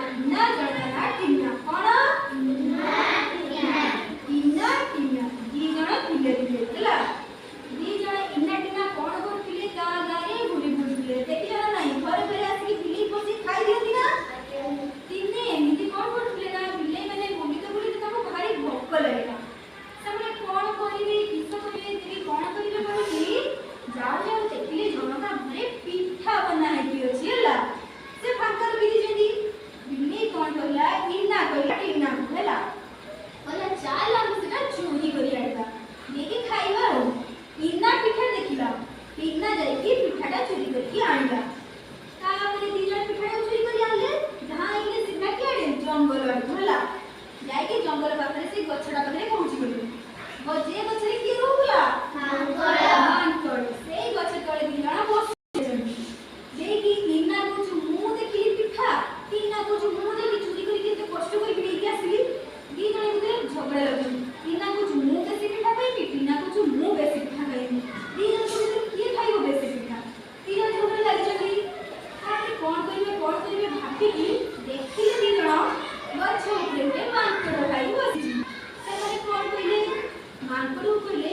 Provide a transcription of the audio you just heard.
ଟିନା ଜଣକ ନା ଟିନା କଣ ଟିନା ଟିନା ଦି ଜଣ ଥିଲେ ହେଲା ଦି ଜଣ ଇନା ଟିନା କଣ କରୁଥିଲେ ଗାଁ ଗାଁରେ ବୁଲି ବୁଲୁଥିଲେ ଦେଖିଛ ନା ନାହିଁ ଘରେ ଘରେ ଆସିକି ବିଲେଇ ପଶି ଖାଇ ଦିଅନ୍ତି ନା ଦିନେ ଏମିତି କଣ କରୁଥିଲେ ନା ବିଲେଇ ମାନେ ବୁଲିତେ ବୁଲିତେ ତାଙ୍କୁ ଭାରି ଭୋକ ଲାଗିଲା ସେମାନେ କଣ କରିବେ କିସ କରିବେ ଦେବି କଣ କରିବେ କହିକି ଯାଉ ଯାଉ ଦେଖିଲେ ଜଣକା ଘରେ ପିଠା ବନା ହେଇକି ଅଛି ହେଲା ସେ ଫାଙ୍କାରେ ବିରିଛନ୍ତି ବିଲେଇ କଣ କହିଲା ଇନା କହିଲା ଟିନାକୁ ହେଲା କହିଲା ଚାଲ ଆମେ ସେଟା ଚୋରି କରି ଆଣିବା ନେଇକି ଖାଇବା ଆଉ ଇନା ପିଠା ଦେଖିଲା ଟିନା ଯାଇକି ପିଠାଟା ଚୋରି କରିକି ଆଣିଲା ତାପରେ ଦି ଜଣ ପିଠାଟାକୁ ଚୋରି କରି ଆଣିଲେ ଧାଇଁଲେ ସିଧା କିଆଡେ ଜଙ୍ଗଲ ଆଡକୁ ହେଲା ଯାଇକି ଜଙ୍ଗଲ ପାଖରେ ସେ ଗଛଟା ପାଖରେ ପହଞ୍ଚିଗଲେ ଯେ ଗଛରେ କିଏ ରହୁଥିଲା ମାଙ୍କଡ ସେଇ ଗଛ ତଳେ ଦି ଜଣ ବସିଛନ୍ତି ଯାଇକି ଟିନା କହୁଛୁ ମୁଁ ଦେଖିଲି ପିଠା ଟିନା କହୁଛୁ ମୁଁ ଦେଖି ଚୋରି କରିକି ଏତେ କଷ୍ଟ କରିକି ନେଇକି ଆସିଲି ଦି ଜଣ ଭିତରେ ଝଗଡ଼ା ଲାଗୁଛନ୍ତି ଟିନା କହୁଛୁ ମୁଁ ବେଶୀ ପିଠା ଖାଇବି ଟିନା କହୁଛୁ ମୁଁ ବେଶୀ ପିଠା ଖାଇବି ଦି ଜଣଙ୍କ ଭିତରେ କିଏ ଖାଇବ ବେଶୀ ପିଠା ଦି ଜଣ ଝଗଡ଼ା ଲାଗିଛନ୍ତି ତାପରେ କଣ କରିବେ ଭାବିକି ଦେଖିଲେ ଦି ଜଣ ଗଛ ଉପରେ ଗୋଟେ ମାଙ୍କଡ ଖାଇ ବସିଛି ସେମାନେ କଣ କହିଲେ ମାଙ୍କଡକୁ କହିଲେ